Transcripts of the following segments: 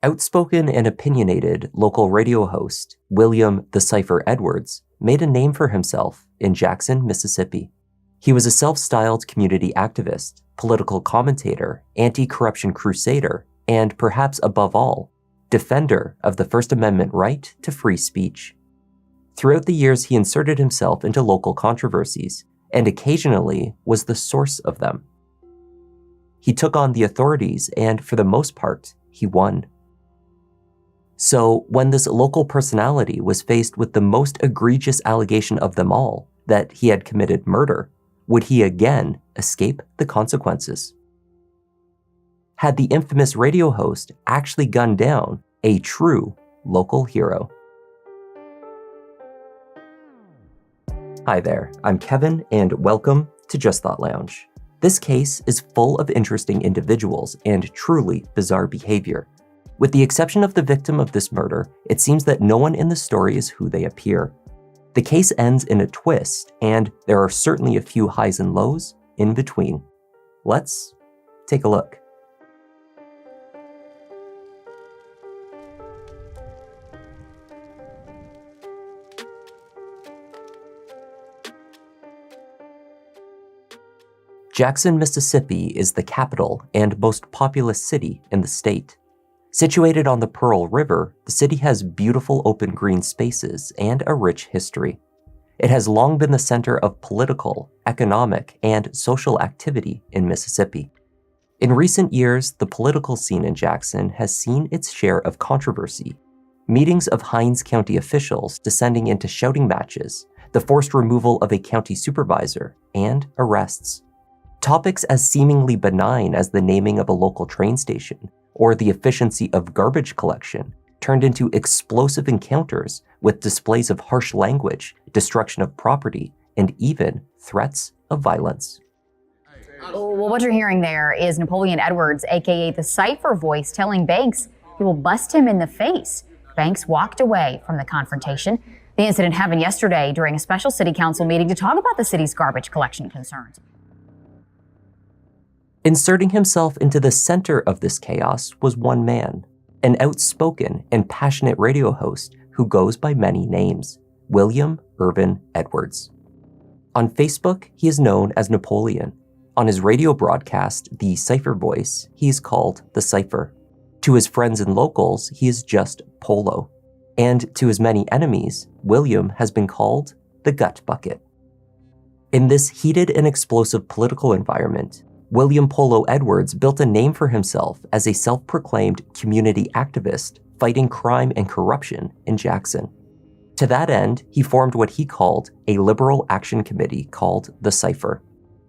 Outspoken and opinionated local radio host William the Cipher Edwards made a name for himself in Jackson, Mississippi. He was a self-styled community activist, political commentator, anti-corruption crusader, and perhaps above all, defender of the First Amendment right to free speech. Throughout the years, he inserted himself into local controversies and occasionally was the source of them. He took on the authorities and, for the most part, he won. So when this local personality was faced with the most egregious allegation of them all, that he had committed murder, would he again escape the consequences? Had the infamous radio host actually gunned down a true local hero? Hi there, I'm Kevin, and welcome to Just Thought Lounge. This case is full of interesting individuals and truly bizarre behavior. With the exception of the victim of this murder, it seems that no one in the story is who they appear. The case ends in a twist, and there are certainly a few highs and lows in between. Let's take a look. Jackson, Mississippi is the capital and most populous city in the state. Situated on the Pearl River, the city has beautiful open green spaces and a rich history. It has long been the center of political, economic, and social activity in Mississippi. In recent years, the political scene in Jackson has seen its share of controversy. Meetings of Hinds County officials descending into shouting matches, the forced removal of a county supervisor, and arrests. Topics as seemingly benign as the naming of a local train station or the efficiency of garbage collection turned into explosive encounters with displays of harsh language, destruction of property, and even threats of violence. Well, what you're hearing there is Napoleon Edwards, aka the Cipher voice, telling Banks he will bust him in the face. Banks walked away from the confrontation. The incident happened yesterday during a special city council meeting to talk about the city's garbage collection concerns. Inserting himself into the center of this chaos was one man, an outspoken and passionate radio host who goes by many names, William Irvin Edwards. On Facebook, he is known as Napoleon. On his radio broadcast, the Cipher voice, he is called the Cipher. To his friends and locals, he is just Polo. And to his many enemies, William has been called the Gut Bucket. In this heated and explosive political environment, William Polo Edwards built a name for himself as a self-proclaimed community activist fighting crime and corruption in Jackson. To that end, he formed what he called a liberal action committee called the Cipher.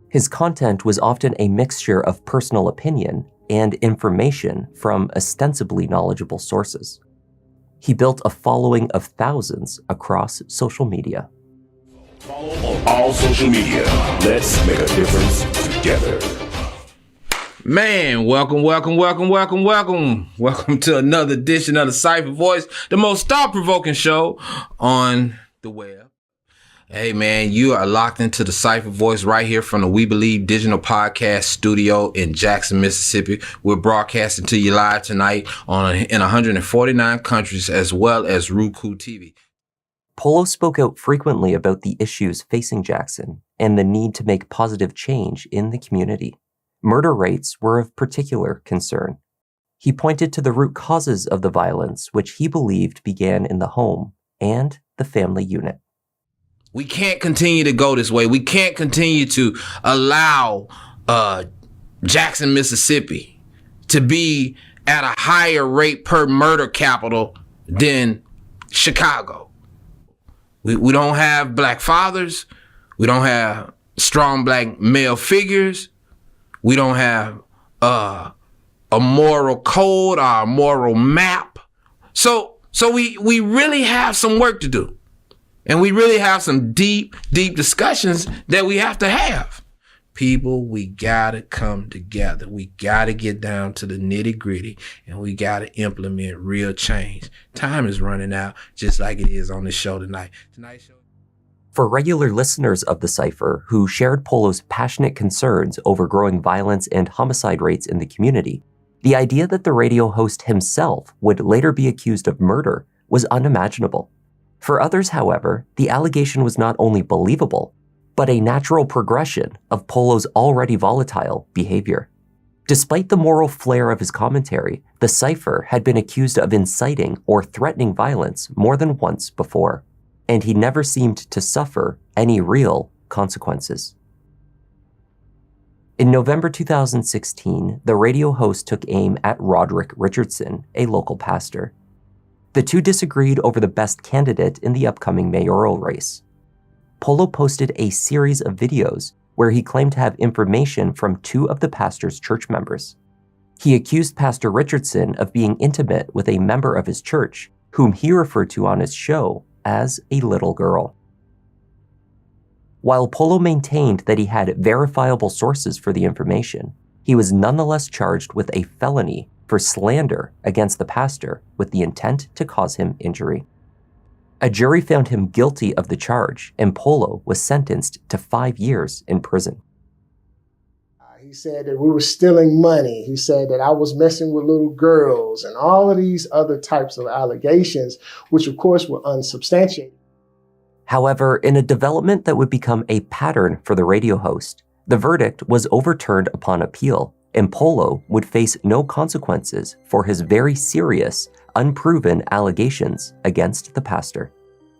His content was often a mixture of personal opinion and information from ostensibly knowledgeable sources. He built a following of thousands across social media. Follow on all social media. Let's make a difference together. Man, welcome to another edition of the Cipher Voice, the most thought-provoking show on the web. Hey man, you are locked into the Cipher Voice right here from the We Believe Digital Podcast Studio in Jackson, Mississippi. We're broadcasting to you live tonight in 149 countries as well as Roku TV. Polo spoke out frequently about the issues facing Jackson and the need to make positive change in the community. Murder rates were of particular concern. He pointed to the root causes of the violence, which he believed began in the home and the family unit. We can't continue to go this way. We can't continue to allow Jackson, Mississippi to be at a higher rate per murder capital than Chicago. We don't have black fathers. We don't have strong black male figures. We don't have a moral code or a moral map. So we really have some work to do. And we really have some deep discussions that we have to have. People, we gotta come together. We gotta get down to the nitty gritty and we gotta implement real change. Time is running out just like it is on the show tonight. Tonight's show. For regular listeners of the Cipher who shared Polo's passionate concerns over growing violence and homicide rates in the community, The idea that the radio host himself would later be accused of murder was unimaginable. For others, however, the allegation was not only believable, but a natural progression of Polo's already volatile behavior. Despite the moral flair of his commentary, the Cipher had been accused of inciting or threatening violence more than once before, and he never seemed to suffer any real consequences. In November 2016, the radio host took aim at Roderick Richardson, a local pastor. The two disagreed over the best candidate in the upcoming mayoral race. Polo posted a series of videos where he claimed to have information from two of the pastor's church members. He accused Pastor Richardson of being intimate with a member of his church, whom he referred to on his show as a little girl. While Polo maintained that he had verifiable sources for the information, he was nonetheless charged with a felony for slander against the pastor with the intent to cause him injury. A jury found him guilty of the charge, and Polo was sentenced to 5 years in prison. He said that we were stealing money. He said that I was messing with little girls and all of these other types of allegations, which of course were unsubstantiated. However, in a development that would become a pattern for the radio host, the verdict was overturned upon appeal, and Polo would face no consequences for his very serious, unproven allegations against the pastor.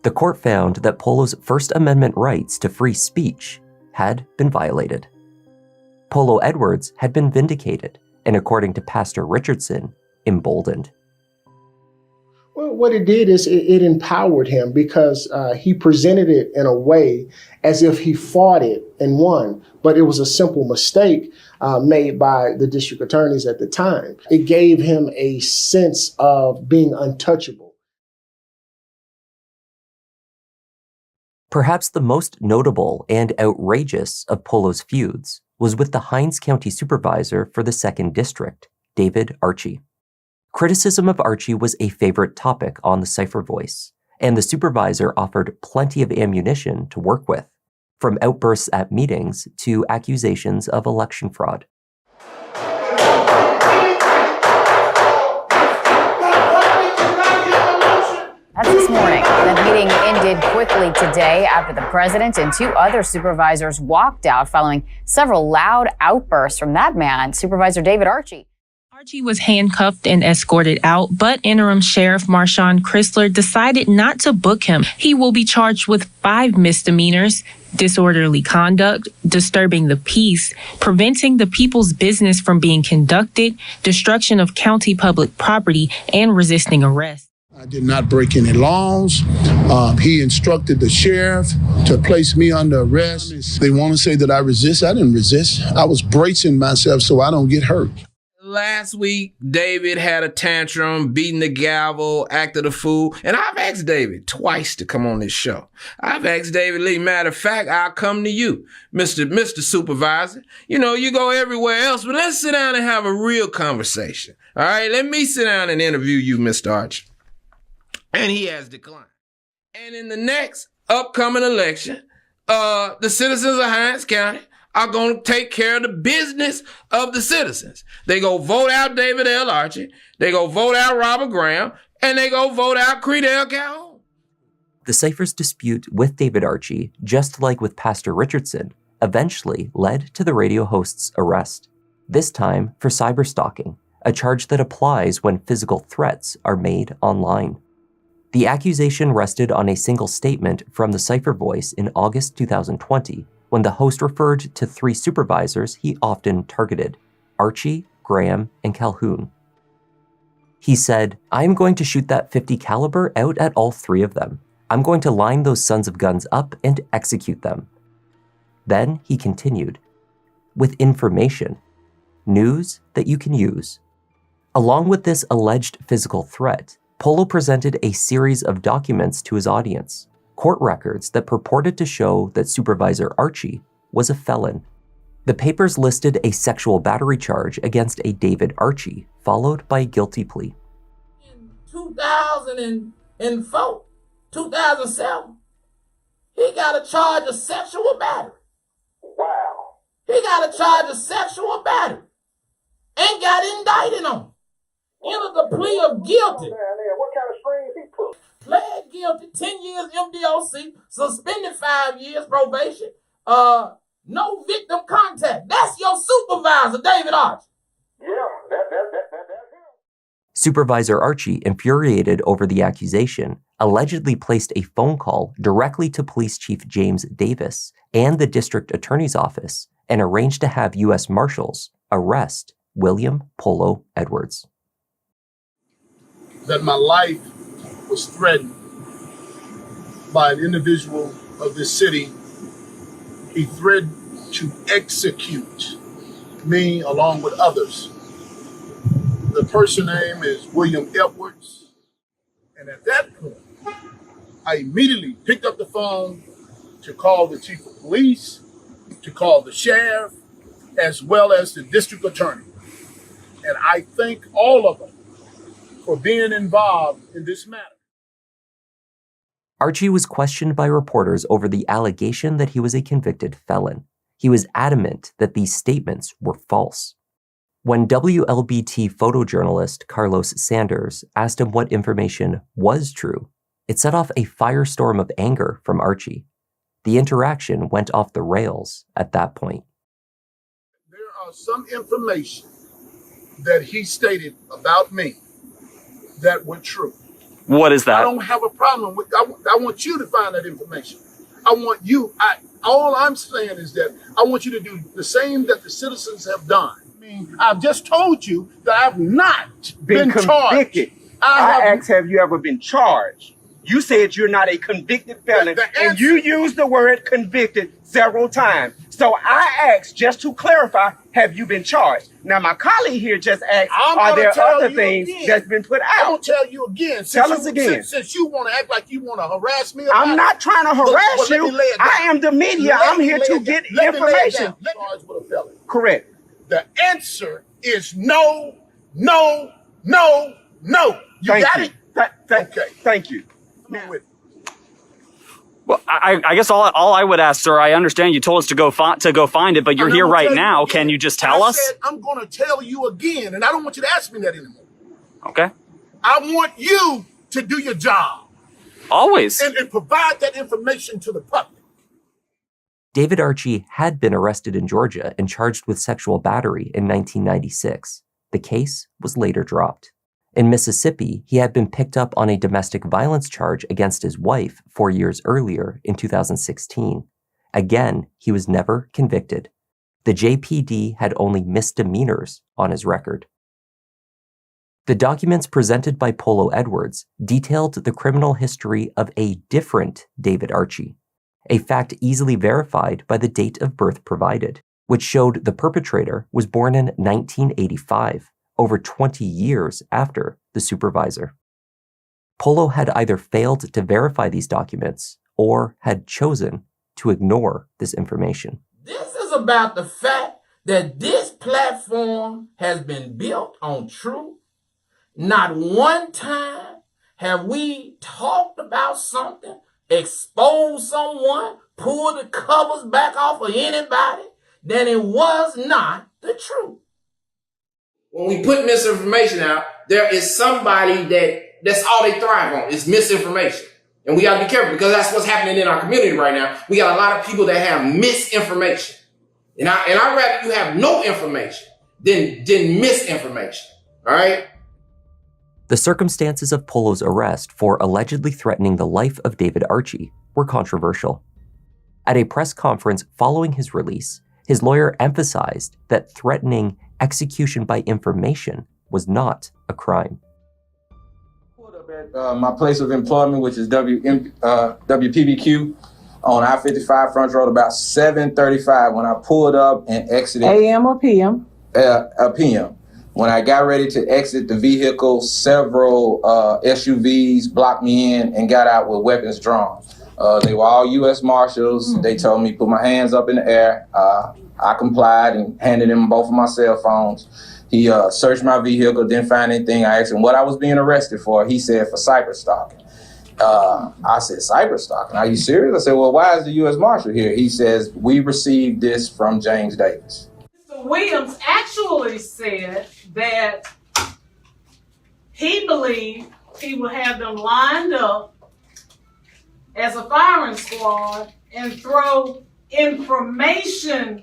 The court found that Polo's First Amendment rights to free speech had been violated. Polo Edwards had been vindicated, and according to Pastor Richardson, emboldened. Well, what it did is it empowered him because he presented it in a way as if he fought it and won, but it was a simple mistake made by the district attorneys at the time. It gave him a sense of being untouchable. Perhaps the most notable and outrageous of Polo's feuds was with the Hinds County Supervisor for the 2nd District, David Archie. Criticism of Archie was a favorite topic on the Cipher Voice, and the supervisor offered plenty of ammunition to work with, from outbursts at meetings to accusations of election fraud. That's this morning. The meeting ended quickly today after the president and two other supervisors walked out following several loud outbursts from that man, Supervisor David Archie. Archie was handcuffed and escorted out, but interim sheriff Marshawn Chrysler decided not to book him. He will be charged with 5 misdemeanors: disorderly conduct, disturbing the peace, preventing the people's business from being conducted, destruction of county public property, and resisting arrest. I did not break any laws. He instructed the sheriff to place me under arrest. They want to say that I resist. I didn't resist. I was bracing myself so I don't get hurt. Last week, David had a tantrum, beating the gavel, acted a fool, and I've asked David twice to come on this show. I've asked David Lee, matter of fact, I'll come to you, Mr. Supervisor. You know, you go everywhere else, but let's sit down and have a real conversation. All right, let me sit down and interview you, Mr. Archie. And he has declined. And in the next upcoming election, the citizens of Hinds County are going to take care of the business of the citizens. They go vote out David L. Archie, they go vote out Robert Graham, and they go vote out Credell Calhoun. The Cipher's dispute with David Archie, just like with Pastor Richardson, eventually led to the radio host's arrest, this time for cyberstalking, a charge that applies when physical threats are made online. The accusation rested on a single statement from the Cipher Voice in August 2020, when the host referred to 3 supervisors he often targeted: Archie, Graham, and Calhoun. He said, "I am going to shoot that .50 caliber out at all 3 of them. I'm going to line those sons of guns up and execute them." Then he continued, "With information, news that you can use." Along with this alleged physical threat, Polo presented a series of documents to his audience, court records that purported to show that Supervisor Archie was a felon. The papers listed a sexual battery charge against a David Archie, followed by a guilty plea. In 2004, 2007, he got a charge of sexual battery. Wow. He got a charge of sexual battery. and got indicted on. Entered the plea of guilty. What kind of strings he pulled? Pled guilty, 10 years MDOC, suspended 5 years probation, no victim contact. That's your supervisor, David Archie. Yeah, that's him. Supervisor Archie, infuriated over the accusation, allegedly placed a phone call directly to Police Chief James Davis and the District Attorney's Office and arranged to have U.S. Marshals arrest William Polo Edwards. That my life was threatened by an individual of this city. He threatened to execute me along with others. The person's name is William Edwards. And at that point, I immediately picked up the phone to call the chief of police, to call the sheriff, as well as the district attorney. And I thank all of them for being involved in this matter. Archie was questioned by reporters over the allegation that he was a convicted felon. He was adamant that these statements were false. When WLBT photojournalist Carlos Sanders asked him what information was true, it set off a firestorm of anger from Archie. The interaction went off the rails at that point. There are some information that he stated about me that were true. What is that? I don't have a problem with. I want you to find that information. I want you. All I'm saying is that I want you to do the same that the citizens have done. I mean, I've just told you that I've not been convicted. charged. I asked, have you ever been charged? You said you're not a convicted felon, and you used the word convicted several times. So I asked, just to clarify, have you been charged? Now, my colleague here just asked, are there other things that's been put out? I'm going to tell you again. Tell us again. Since you want to act like you want to harass me. I'm not trying to harass you. I am the media. I'm here to get information. Charged with a felony. Correct. The answer is no, no, no, no. You got it? Okay. Thank you. Well, I guess all I would ask, sir, I understand you told us to go find it, but you're here right now. Can you just tell us? I'm going to tell you again, and I don't want you to ask me that anymore. Okay. I want you to do your job. Always. And provide that information to the public. David Archie had been arrested in Georgia and charged with sexual battery in 1996. The case was later dropped. In Mississippi, he had been picked up on a domestic violence charge against his wife 4 years earlier in 2016. Again, he was never convicted. The JPD had only misdemeanors on his record. The documents presented by Polo Edwards detailed the criminal history of a different David Archie, a fact easily verified by the date of birth provided, which showed the perpetrator was born in 1985. Over 20 years after the supervisor. Polo had either failed to verify these documents or had chosen to ignore this information. This is about the fact that this platform has been built on truth. Not one time have we talked about something, exposed someone, pulled the covers back off of anybody, that it was not the truth. When we put misinformation out, there is somebody that's all they thrive on is misinformation. And we got to be careful because that's what's happening in our community right now. We got a lot of people that have misinformation. And I'd rather you have no information than misinformation. All right? The circumstances of Polo's arrest for allegedly threatening the life of David Archie were controversial. At a press conference following his release, his lawyer emphasized that threatening execution by information was not a crime. My place of employment, which is WPBQ on I-55 Front Road, about 7:35 when I pulled up and exited. AM or PM? PM. When I got ready to exit the vehicle, several SUVs blocked me in and got out with weapons drawn. They were all U.S. Marshals. They told me put my hands up in the air. I complied and handed him both of my cell phones. He searched my vehicle, didn't find anything. I asked him what I was being arrested for. He said for cyber stalking. I said, cyber stalking? Are you serious? I said, well, why is the U.S. Marshal here? He says, we received this from James Davis. The Williams actually said that he believed he would have them lined up as a firing squad and throw information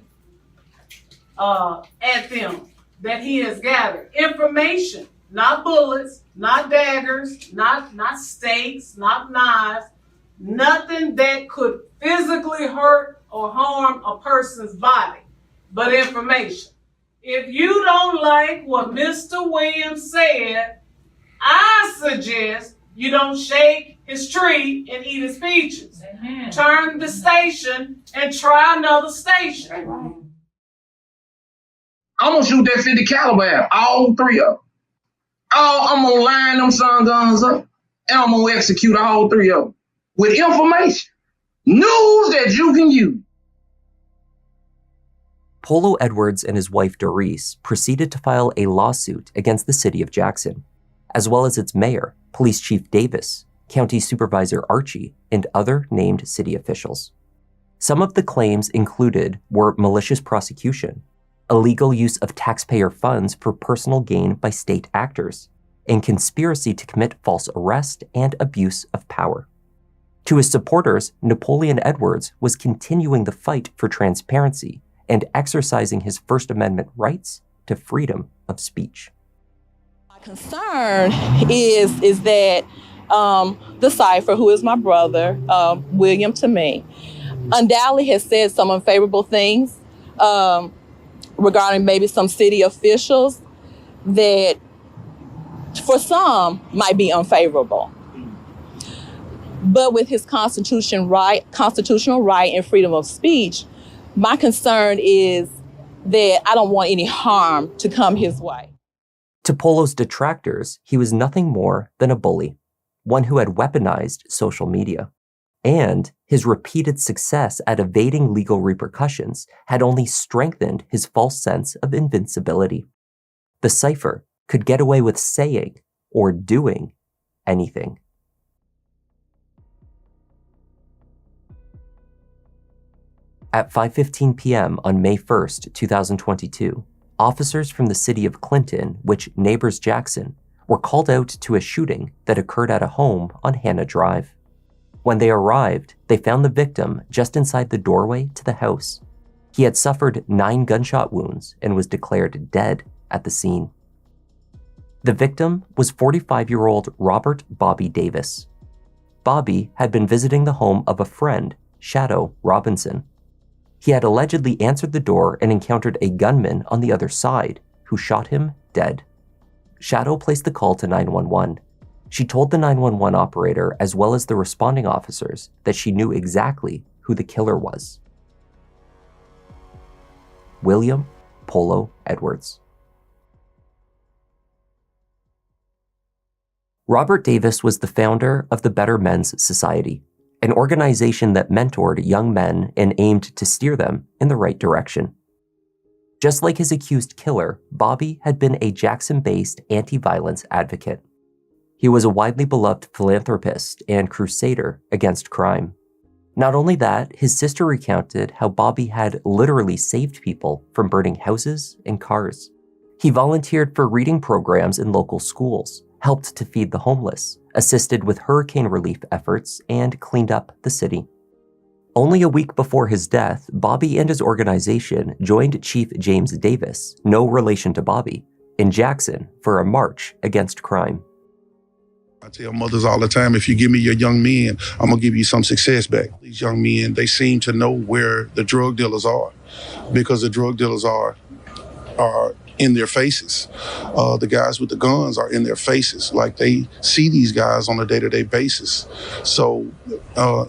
at them that he has gathered. Information, not bullets, not daggers, not stakes, not knives, nothing that could physically hurt or harm a person's body, but information. If you don't like what Mr. Williams said, I suggest you don't shake his tree and eat his peaches. Amen. Turn the station and try another station. I'm gonna shoot that 50 caliber at all three of them. I'm gonna line them sun guns up, and I'm gonna execute all three of them with information, news that you can use. Polo Edwards and his wife Doris proceeded to file a lawsuit against the city of Jackson, as well as its mayor, Police Chief Davis, County Supervisor Archie, and other named city officials. Some of the claims included were malicious prosecution, illegal use of taxpayer funds for personal gain by state actors, and conspiracy to commit false arrest and abuse of power. To his supporters, Napoleon Edwards was continuing the fight for transparency and exercising his First Amendment rights to freedom of speech. My concern is that the Cipher, who is my brother, William to me, undoubtedly has said some unfavorable things regarding maybe some city officials that for some might be unfavorable. But with his constitutional right and freedom of speech, my concern is that I don't want any harm to come his way. To Polo's detractors, he was nothing more than a bully, one who had weaponized social media. And his repeated success at evading legal repercussions had only strengthened his false sense of invincibility. The Cipher could get away with saying or doing anything. At 5:15 p.m. on May 1st, 2022, officers from the city of Clinton, which neighbors Jackson, were called out to a shooting that occurred at a home on Hannah Drive. When they arrived, they found the victim just inside the doorway to the house. He had suffered 9 gunshot wounds and was declared dead at the scene. The victim was 45-year-old Robert Bobby Davis. Bobby had been visiting the home of a friend, Shadow Robinson. He had allegedly answered the door and encountered a gunman on the other side, who shot him dead. Shadow placed the call to 911. She told the 911 operator, as well as the responding officers, that she knew exactly who the killer was. William Polo Edwards. Robert Davis was the founder of the Better Men's Society, an organization that mentored young men and aimed to steer them in the right direction. Just like his accused killer, Bobby had been a Jackson-based anti-violence advocate. He was a widely beloved philanthropist and crusader against crime. Not only that, his sister recounted how Bobby had literally saved people from burning houses and cars. He volunteered for reading programs in local schools, helped to feed the homeless, assisted with hurricane relief efforts, and cleaned up the city. Only a week before his death, Bobby and his organization joined Chief James Davis, no relation to Bobby, in Jackson for a march against crime. I tell mothers all the time, if you give me your young men, I'm gonna give you some success back. These young men, they seem to know where the drug dealers are, because the drug dealers are in their faces. The guys with the guns are in their faces. Like, they see these guys on a day-to-day basis. So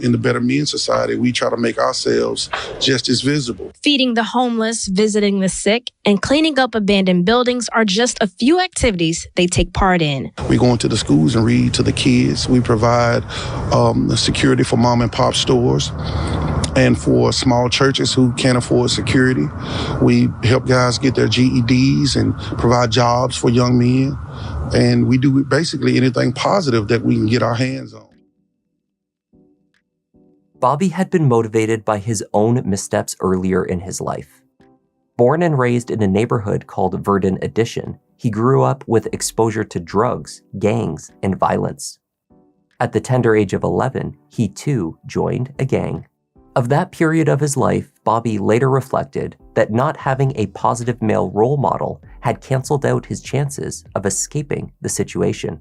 in the Better Men Society, we try to make ourselves just as visible. Feeding the homeless, visiting the sick, and cleaning up abandoned buildings are just a few activities they take part in. We go into the schools and read to the kids. We provide security for mom and pop stores. And for small churches who can't afford security, we help guys get their GEDs and provide jobs for young men. And we do basically anything positive that we can get our hands on. Bobby had been motivated by his own missteps earlier in his life. Born and raised in a neighborhood called Verdun Addition, he grew up with exposure to drugs, gangs, and violence. At the tender age of 11, he too joined a gang. Of that period of his life, Bobby later reflected that not having a positive male role model had canceled out his chances of escaping the situation.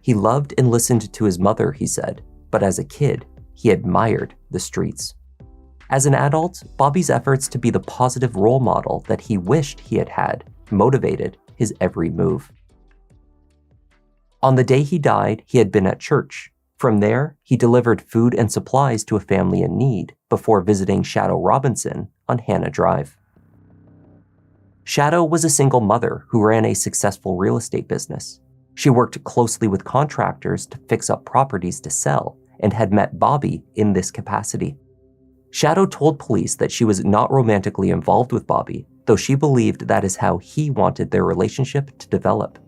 He loved and listened to his mother, he said, but as a kid, he admired the streets. As an adult, Bobby's efforts to be the positive role model that he wished he had had motivated his every move. On the day he died, he had been at church. From there, he delivered food and supplies to a family in need before visiting Shadow Robinson on Hannah Drive. Shadow was a single mother who ran a successful real estate business. She worked closely with contractors to fix up properties to sell and had met Bobby in this capacity. Shadow told police that she was not romantically involved with Bobby, though she believed that is how he wanted their relationship to develop.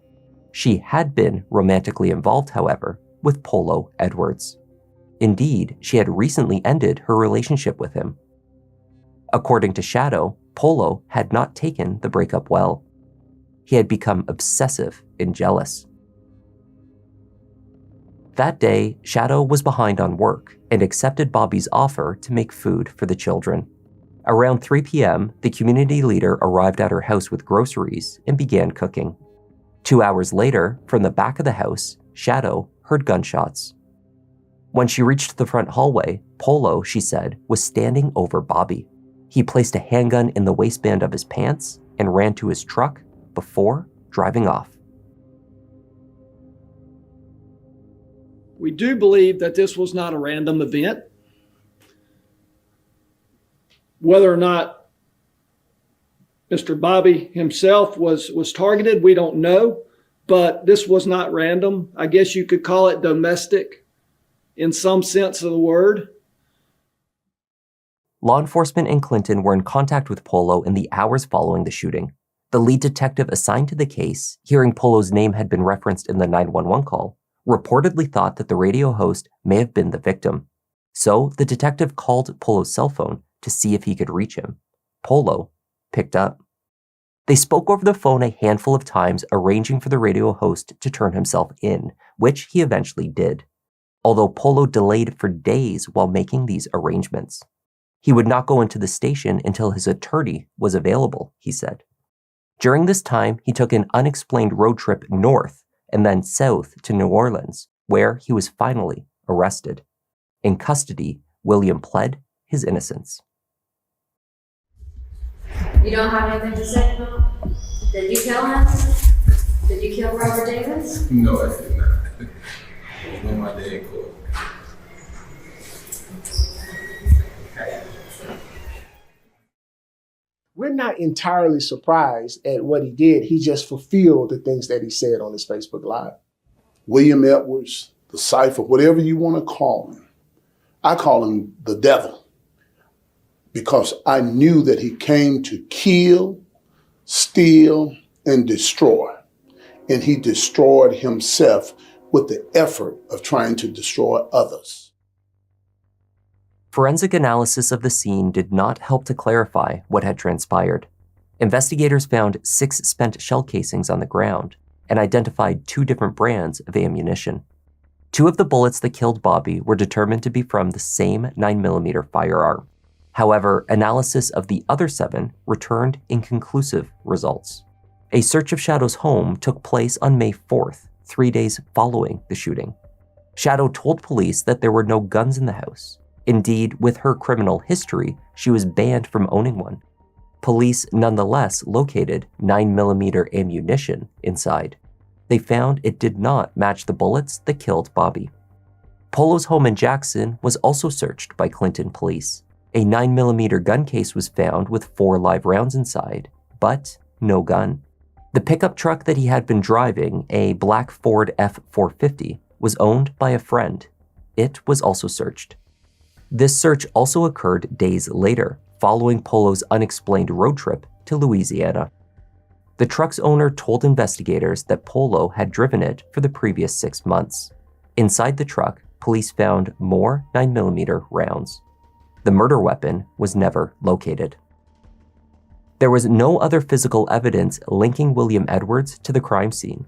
She had been romantically involved, however, with Polo Edwards. Indeed, she had recently ended her relationship with him. According to Shadow, Polo had not taken the breakup well. He had become obsessive and jealous. That day, Shadow was behind on work and accepted Bobby's offer to make food for the children. Around 3 p.m., the community leader arrived at her house with groceries and began cooking. 2 hours later, from the back of the house, Shadow heard gunshots. When she reached the front hallway, Polo, she said, was standing over Bobby. He placed a handgun in the waistband of his pants and ran to his truck before driving off. We do believe that this was not a random event. Whether or not Mr. Bobby himself was targeted, we don't know, but this was not random. I guess you could call it domestic in some sense of the word. Law enforcement in Clinton were in contact with Polo in the hours following the shooting. The lead detective assigned to the case, hearing Polo's name had been referenced in the 911 call, reportedly thought that the radio host may have been the victim. So the detective called Polo's cell phone to see if he could reach him. Polo picked up. They spoke over the phone a handful of times, arranging for the radio host to turn himself in, which he eventually did, although Polo delayed for days while making these arrangements. He would not go into the station until his attorney was available, he said. During this time, he took an unexplained road trip north and then south to New Orleans, where he was finally arrested. In custody, William pled his innocence. You don't have anything to say about it? Did you kill him? Did you kill Robert Davis? No, I did not. It was my day in court. We're not entirely surprised at what he did. He just fulfilled the things that he said on his Facebook Live. William Edwards, the Cipher, whatever you want to call him. I call him the devil because I knew that he came to kill, steal, and destroy. And he destroyed himself with the effort of trying to destroy others. Forensic analysis of the scene did not help to clarify what had transpired. Investigators found 6 spent shell casings on the ground and identified 2 different brands of ammunition. 2 of the bullets that killed Bobby were determined to be from the same 9mm firearm. However, analysis of the other 7 returned inconclusive results. A search of Shadow's home took place on May 4th, 3 days following the shooting. Shadow told police that there were no guns in the house. Indeed, with her criminal history, she was banned from owning one. Police nonetheless located 9mm ammunition inside. They found it did not match the bullets that killed Bobby. Polo's home in Jackson was also searched by Clinton police. A 9mm gun case was found with 4 live rounds inside, but no gun. The pickup truck that he had been driving, a black Ford F-450, was owned by a friend. It was also searched. This search also occurred days later, following Polo's unexplained road trip to Louisiana. The truck's owner told investigators that Polo had driven it for the previous 6 months. Inside the truck, police found more 9mm rounds. The murder weapon was never located. There was no other physical evidence linking William Edwards to the crime scene.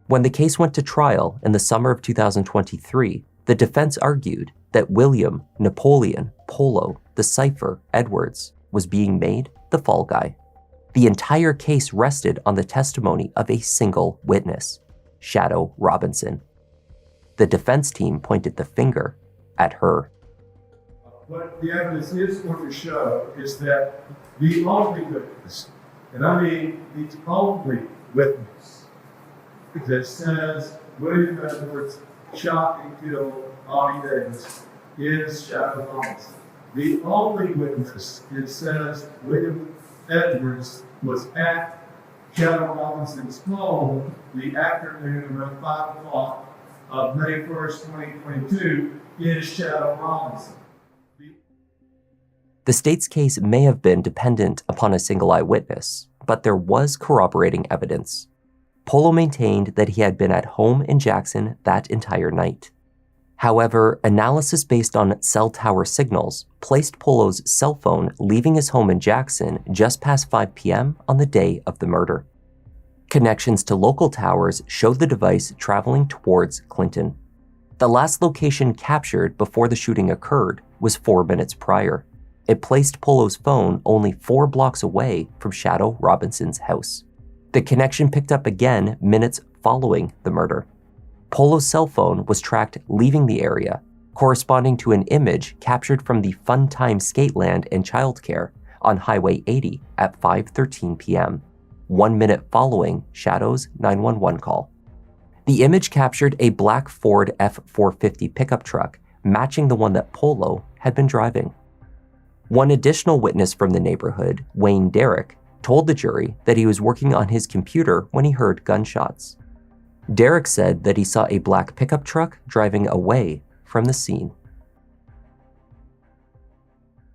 When the case went to trial in the summer of 2023, the defense argued that William, Napoleon, Polo, the Cipher, Edwards was being made the fall guy. The entire case rested on the testimony of a single witness, Shadow Robinson. The defense team pointed the finger at her. What the evidence is going to show is that the only witness, and I mean the only witness, that says William Edwards shot and killed Bobby Davis is Shadow Robinson. The only witness that says William Edwards was at Shadow Robinson's home the afternoon around 5 o'clock of May 1st, 2022 is Shadow Robinson. The state's case may have been dependent upon a single eyewitness, but there was corroborating evidence. Polo maintained that he had been at home in Jackson that entire night. However, analysis based on cell tower signals placed Polo's cell phone leaving his home in Jackson just past 5 p.m. on the day of the murder. Connections to local towers showed the device traveling towards Clinton. The last location captured before the shooting occurred was 4 minutes prior. It placed Polo's phone only 4 blocks away from Shadow Robinson's house. The connection picked up again minutes following the murder. Polo's cell phone was tracked leaving the area, corresponding to an image captured from the Fun Time Skateland and Childcare on Highway 80 at 5:13 p.m., 1 minute following Shadow's 911 call. The image captured a black Ford F-450 pickup truck matching the one that Polo had been driving. One additional witness from the neighborhood, Wayne Derrick, told the jury that he was working on his computer when he heard gunshots. Derrick said that he saw a black pickup truck driving away from the scene.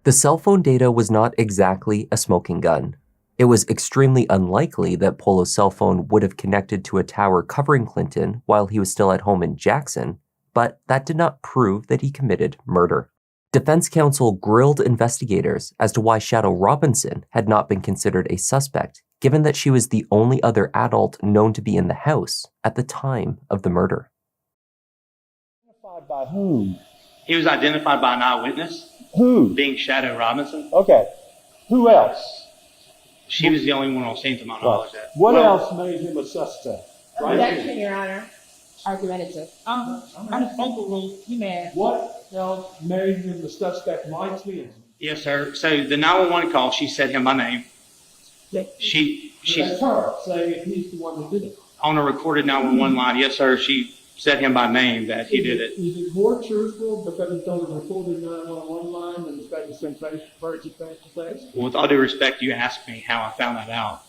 The cell phone data was not exactly a smoking gun. It was extremely unlikely that Polo's cell phone would have connected to a tower covering Clinton while he was still at home in Jackson, but that did not prove that he committed murder. Defense counsel grilled investigators as to why Shadow Robinson had not been considered a suspect, given that she was the only other adult known to be in the house at the time of the murder. Identified by whom? He was identified by an eyewitness. Who? Being Shadow Robinson. Okay. Who else? She was the only one on scene to my knowledge. What else made him a suspect? Objection, Your Honor. Argumentative. On the vocal rule, you may. What else made him the suspect? Mine's him. Yes, sir. So the 911 call, she said him by name. She That's her saying he's the one that did it. On a recorded 911 line, yes, sir. She said him by name that he did it. Is it more truthful because it's on a recorded 911 line and it's got the sensation first face to face? Well, with all due respect, you asked me how I found that out.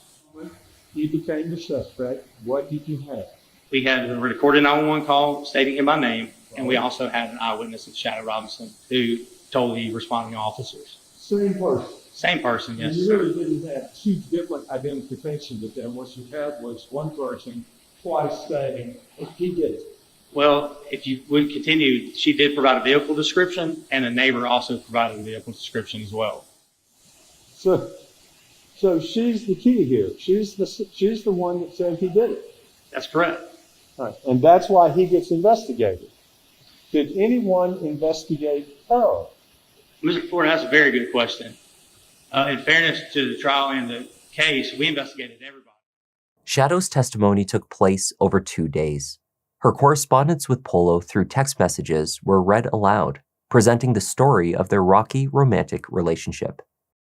You became the suspect. What did you have? We had a recorded 911 call stating him by name, and we also had an eyewitness of Shadow Robinson who told the responding officers. Same person. Same person, yes. And you really didn't have two different identifications of them. What you had was one person twice saying he did it. Well, if you would continue, she did provide a vehicle description, and a neighbor also provided a vehicle description as well. So she's the key here. She's the one that said he did it. That's correct. Right. And that's why he gets investigated. Did anyone investigate her? Mr. Ford, that's a very good question. In fairness to the trial and the case, we investigated everybody. Shadow's testimony took place over 2 days. Her correspondence with Polo through text messages were read aloud, presenting the story of their rocky romantic relationship.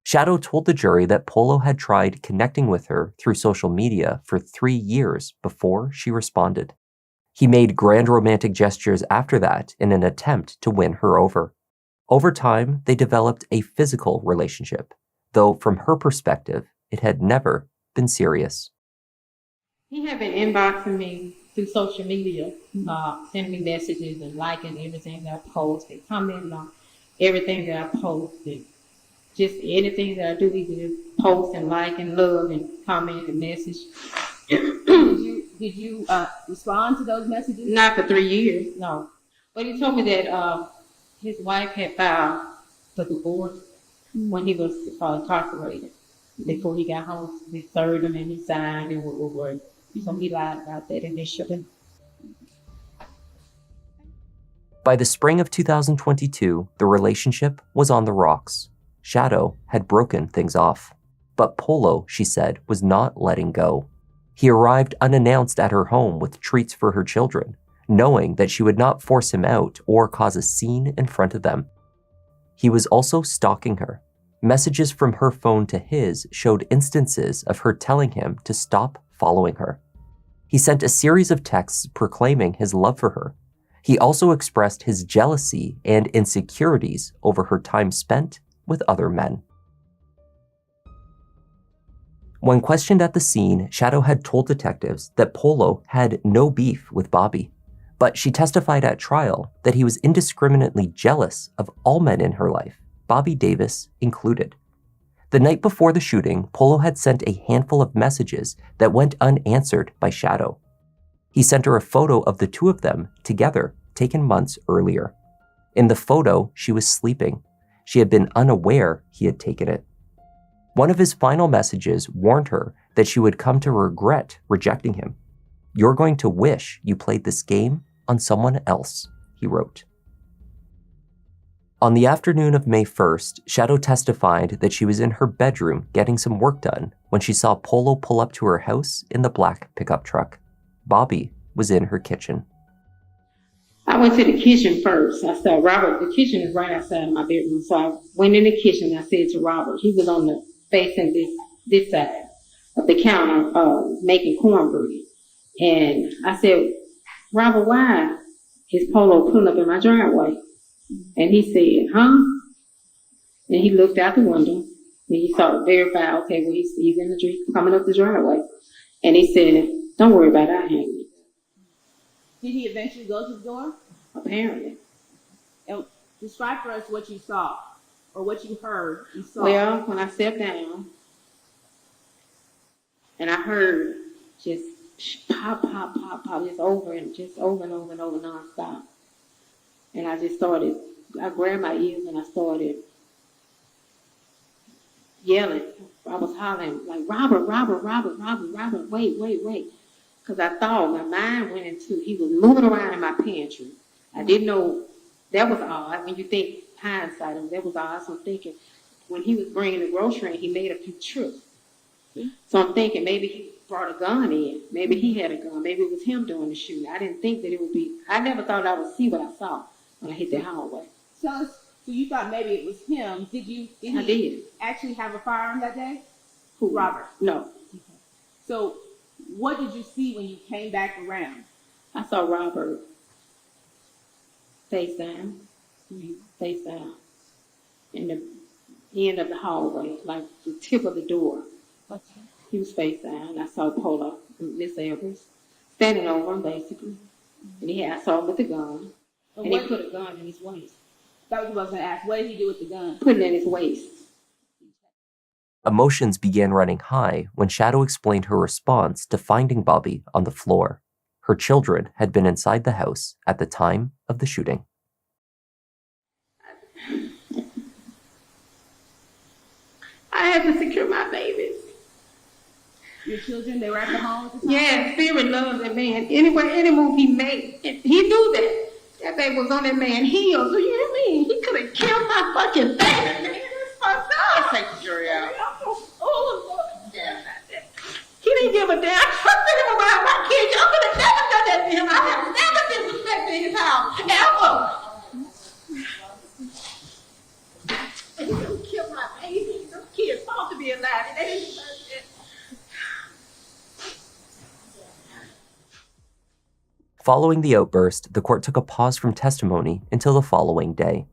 Shadow told the jury that Polo had tried connecting with her through social media for 3 years before she responded. He made grand romantic gestures after that in an attempt to win her over. Over time, they developed a physical relationship, though from her perspective, it had never been serious. He had been inboxing me through social media, sending me messages and liking everything that I posted, commenting on everything that I posted. Just anything that I do, he just post and like and love and comment and message. Did you respond to those messages? Not for 3 years, no. But he told me that his wife had filed for divorce when he was incarcerated. before he got home. We served him and he signed and what. So he lied about that initially. By the spring of 2022, the relationship was on the rocks. Shadow had broken things off. But Polo, she said, was not letting go. He arrived unannounced at her home with treats for her children, knowing that she would not force him out or cause a scene in front of them. He was also stalking her. Messages from her phone to his showed instances of her telling him to stop following her. He sent a series of texts proclaiming his love for her. He also expressed his jealousy and insecurities over her time spent with other men. When questioned at the scene, Shadow had told detectives that Polo had no beef with Bobby, but she testified at trial that he was indiscriminately jealous of all men in her life, Bobby Davis included. The night before the shooting, Polo had sent a handful of messages that went unanswered by Shadow. He sent her a photo of the two of them together, taken months earlier. In the photo, she was sleeping. She had been unaware he had taken it. One of his final messages warned her that she would come to regret rejecting him. "You're going to wish you played this game on someone else," he wrote. On the afternoon of May 1st, Shadow testified that she was in her bedroom getting some work done when she saw Polo pull up to her house in the black pickup truck. Bobby was in her kitchen. I went to the kitchen first. I said, Robert, the kitchen is right outside my bedroom. So I went in the kitchen. I said to Robert, he was on the facing this side of the counter, making cornbread. And I said, Robert, why is Polo pulling up in my driveway? And he said, huh? And he looked out the window and he saw verified, okay, well, he's in the street coming up the driveway. And he said, don't worry about it, I'll handle it. Did he eventually go to the door? Apparently. And describe for us what you saw or what you heard you saw. Well, when I stepped down and I heard just pop, pop, pop, pop, just over and over nonstop. And I just started, I grabbed my ears and I started yelling. I was hollering like, Robert, wait. Because I thought my mind went into, he was moving around in my pantry. I didn't know, that was odd. When you think hindsight, that was odd. So I'm thinking, when he was bringing the grocery in, he made a few trips. So I'm thinking maybe he brought a gun in. Maybe he had a gun. Maybe it was him doing the shooting. I didn't think that it would be, I never thought I would see what I saw when I hit the hallway. So you thought maybe it was him. Did I did. Actually have a firearm that day? Who? Robert? No. Okay. So what did you see when you came back around? I saw Robert face down in the end of the hallway, like the tip of the door. Okay. He was face down. I saw Polo, Miss Evers, standing over him basically. And I saw him with the gun. And he put a gun in his waist. That was what I was going to ask. What did he do with the gun? Put it in his waist. Emotions began running high when Shadow explained her response to finding Bobby on the floor. Her children had been inside the house at the time of the shooting. I had to secure my babies. Your children, they were at the home at the time? Yeah, Spirit loved that man. Anyway, any move he made, he knew that. That baby was on that man's heels. Do you hear me? He could have killed my fucking baby. Man, that's fucked up. Let's take the jury out. He didn't give a damn. I trusted him around my kids. Y'all could have never done that to him. I have never disrespected his house. Ever. And he could have killed my baby. Those kids supposed to be alive. And they didn't deserve it. Following the outburst, the court took a pause from testimony until the following day.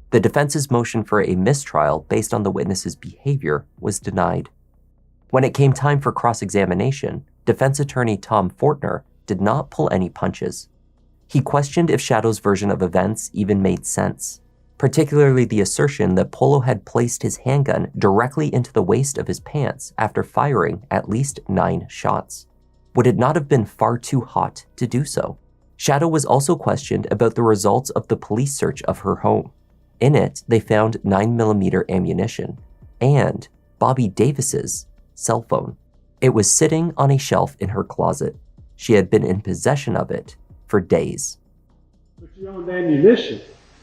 The defense's motion for a mistrial based on the witness's behavior was denied. When it came time for cross-examination, defense attorney Tom Fortner did not pull any punches. He questioned if Shadow's version of events even made sense, particularly the assertion that Polo had placed his handgun directly into the waist of his pants after firing at least 9 shots. Would it not have been far too hot to do so? Shadow was also questioned about the results of the police search of her home. In it, they found 9mm ammunition and Bobby Davis's cell phone. It was sitting on a shelf in her closet. She had been in possession of it for days. But you owned ammunition.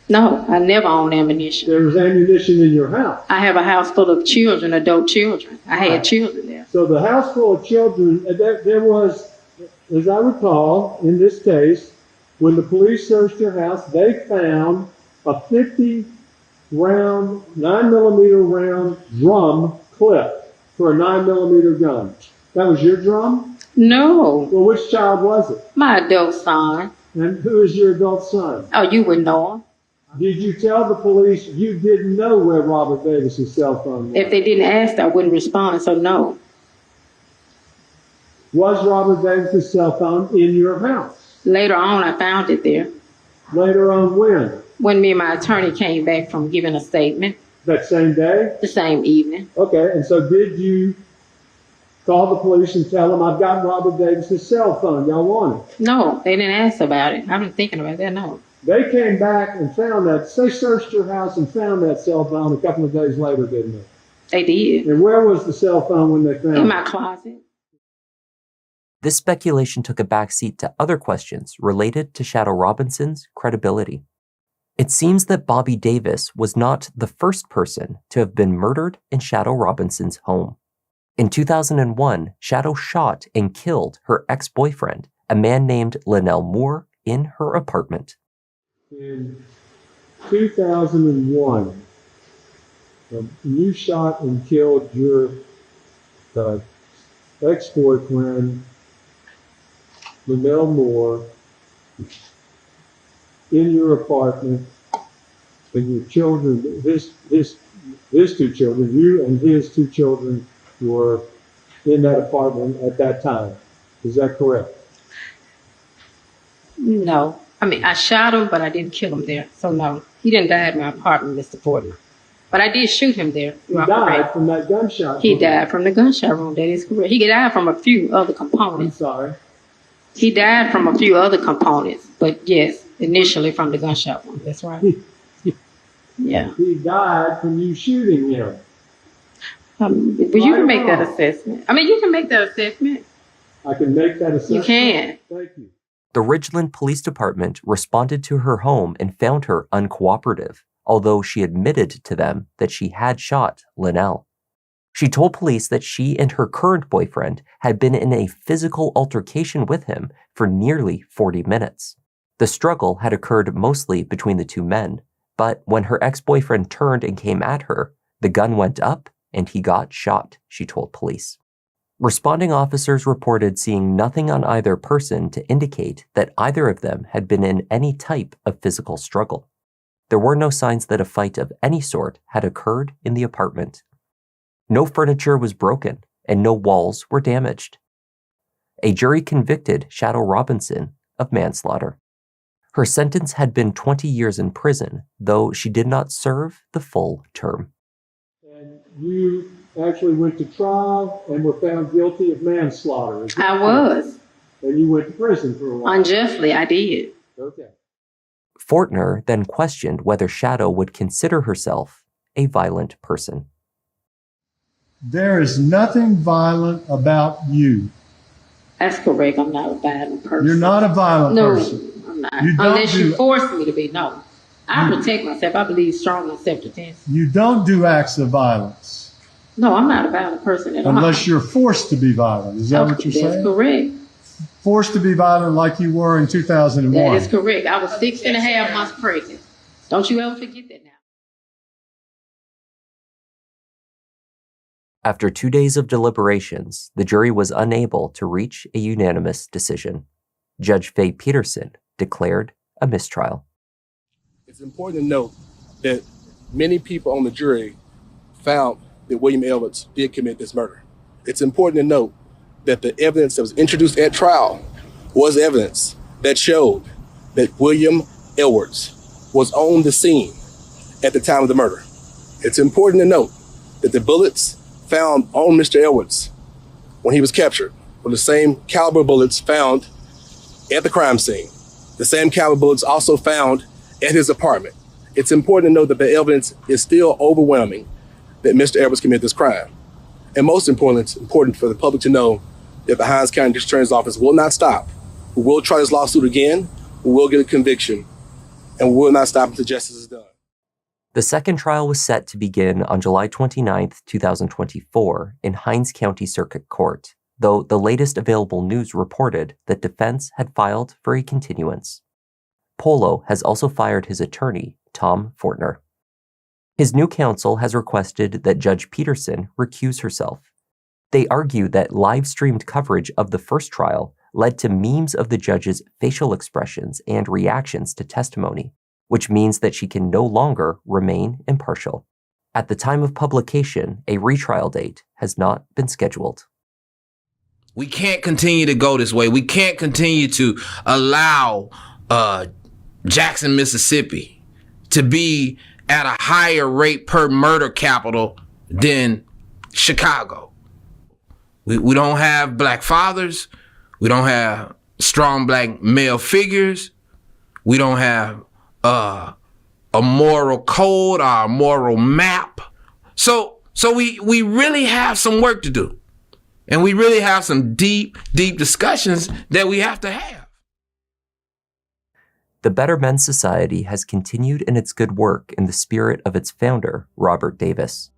No, I never owned ammunition. There was ammunition in your house. I have a house full of children, adult children. I had children there. So the house full of children, there was, as I recall, in this case, when the police searched your house, they found a 50-round, 9mm round drum clip for a 9mm gun. That was your drum? No. Well, which child was it? My adult son. And who is your adult son? Oh, you would know him. Did you tell the police you didn't know where Robert Davis's cell phone was? If they didn't ask, I wouldn't respond, so no. Was Robert Davis's cell phone in your house? Later on, I found it there. Later on when? When me and my attorney came back from giving a statement. That same day? The same evening. Okay, and so did you call the police and tell them, I've got Robert Davis's cell phone, y'all want it? No, they didn't ask about it. I've been thinking about that, no. They came back and found that, they searched your house and found that cell phone a couple of days later, didn't they? They did. And where was the cell phone when they found it? In my closet. This speculation took a backseat to other questions related to Shadow Robinson's credibility. It seems that Bobby Davis was not the first person to have been murdered in Shadow Robinson's home. In 2001, Shadow shot and killed her ex-boyfriend, a man named Linnell Moore, in her apartment. In 2001, you shot and killed your ex-boyfriend, Linnell Moore, in your apartment, and your children, his two children, you and his two children were in that apartment at that time. Is that correct? No. I mean, I shot him, but I didn't kill him there. So no, he didn't die at my apartment, Mr. Porter. But I did shoot him there. He died from that gunshot. He died from the gunshot wound. That is correct. He died from a few other components. I'm sorry. He died from a few other components, but yes, initially from the gunshot wound. That's right. Yeah. He died from you shooting him. But you can make that assessment. I mean, you can make that assessment. I can make that assessment? You can. Thank you. The Ridgeland Police Department responded to her home and found her uncooperative, although she admitted to them that she had shot Linnell. She told police that she and her current boyfriend had been in a physical altercation with him for nearly 40 minutes. The struggle had occurred mostly between the two men, but when her ex-boyfriend turned and came at her, the gun went up and he got shot, she told police. Responding officers reported seeing nothing on either person to indicate that either of them had been in any type of physical struggle. There were no signs that a fight of any sort had occurred in the apartment. No furniture was broken and no walls were damaged. A jury convicted Shadow Robinson of manslaughter. Her sentence had been 20 years in prison, though she did not serve the full term. And you actually went to trial and were found guilty of manslaughter. I was. And you went to prison for a while. Unjustly, I did. Okay. Fortner then questioned whether Shadow would consider herself a violent person. There is nothing violent about you. That's correct. I'm not a violent person. You're not a violent person. No, I'm not. You don't Unless you force me to be. No. I protect myself. I believe strongly in self-defense. You don't do acts of violence. No, I'm not a violent person at all. Unless you're forced to be violent. Is that what you're saying? That's correct. Forced to be violent like you were in 2001. That is correct. I was 6.5 months pregnant. Don't you ever forget that now. After 2 days of deliberations, the jury was unable to reach a unanimous decision. Judge Faye Peterson declared a mistrial. It's important to note that many people on the jury found that William Edwards did commit this murder. It's important to note that the evidence that was introduced at trial was evidence that showed that William Edwards was on the scene at the time of the murder. It's important to note that the bullets found on Mr. Edwards when he was captured were the same caliber bullets found at the crime scene. The same caliber bullets also found at his apartment. It's important to note that the evidence is still overwhelming that Mr. Edwards committed this crime. And most importantly, it's important for the public to know that the Hinds County District Attorney's Office will not stop. We will try this lawsuit again, we will get a conviction, and we will not stop until justice is done. The second trial was set to begin on July 29, 2024 in Hinds County Circuit Court, though the latest available news reported that defense had filed for a continuance. Polo has also fired his attorney, Tom Fortner. His new counsel has requested that Judge Peterson recuse herself. They argue that live-streamed coverage of the first trial led to memes of the judge's facial expressions and reactions to testimony, which means that she can no longer remain impartial. At the time of publication, a retrial date has not been scheduled. We can't continue to go this way. We can't continue to allow Jackson, Mississippi to be at a higher rate per murder capital than Chicago. We don't have black fathers. We don't have strong black male figures. We don't have a moral code or a moral map. So we really have some work to do. And we really have some deep discussions that we have to have. The Better Men's Society has continued in its good work in the spirit of its founder, Robert Davis.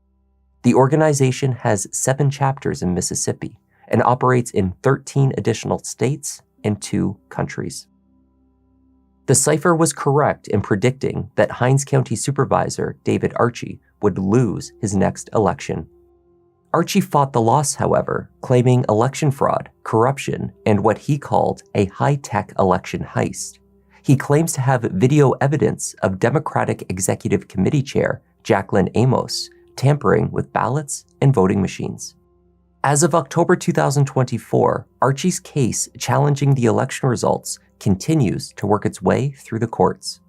The organization has 7 chapters in Mississippi and operates in 13 additional states and 2 countries. The Cipher was correct in predicting that Hinds County Supervisor David Archie would lose his next election. Archie fought the loss, however, claiming election fraud, corruption, and what he called a high-tech election heist. He claims to have video evidence of Democratic Executive Committee Chair Jacqueline Amos tampering with ballots and voting machines. As of October 2024, Archie's case challenging the election results continues to work its way through the courts.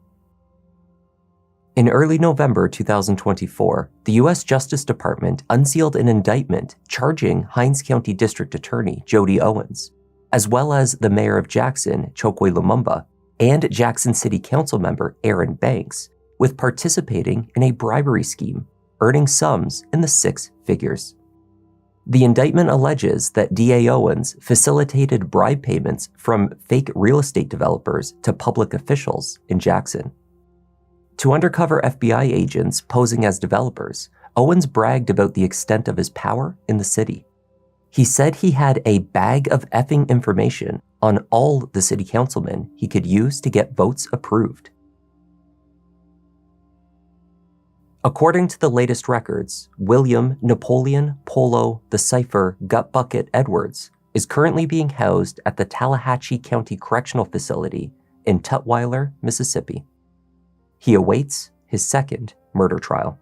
In early November 2024, the U.S. Justice Department unsealed an indictment charging Hinds County District Attorney Jody Owens, as well as the mayor of Jackson, Chokwe Lumumba, and Jackson City Council member Aaron Banks, with participating in a bribery scheme, earning sums in the 6 figures. The indictment alleges that D.A. Owens facilitated bribe payments from fake real estate developers to public officials in Jackson. To undercover FBI agents posing as developers, Owens bragged about the extent of his power in the city. He said he had a bag of effing information on all the city councilmen he could use to get votes approved. According to the latest records, William Napoleon Polo the Cipher Gutbucket Edwards is currently being housed at the Tallahatchie County Correctional Facility in Tutwiler, Mississippi. He awaits his second murder trial.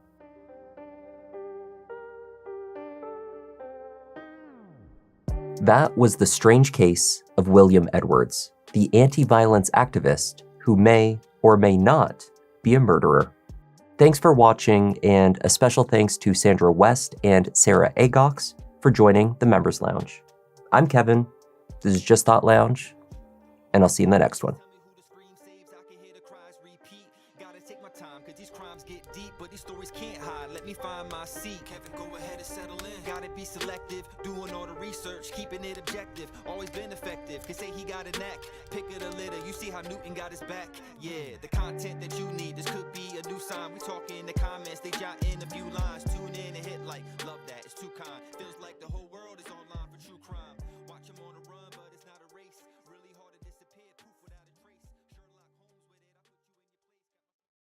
That was the strange case of William Edwards, the anti-violence activist who may or may not be a murderer. Thanks for watching, and a special thanks to Sandra West and Sarah Agox for joining the Members Lounge. I'm Kevin, this is Just Thought Lounge, and I'll see you in the next one. Be selective, doing all the research, keeping it objective, always been effective, can say he got a knack, pick of the litter, you see how Newton got his back, yeah, the content that you need, this could be a new sign, we talk in the comments, they jot in a few lines, tune in and hit like, love that, it's too kind, feels like the whole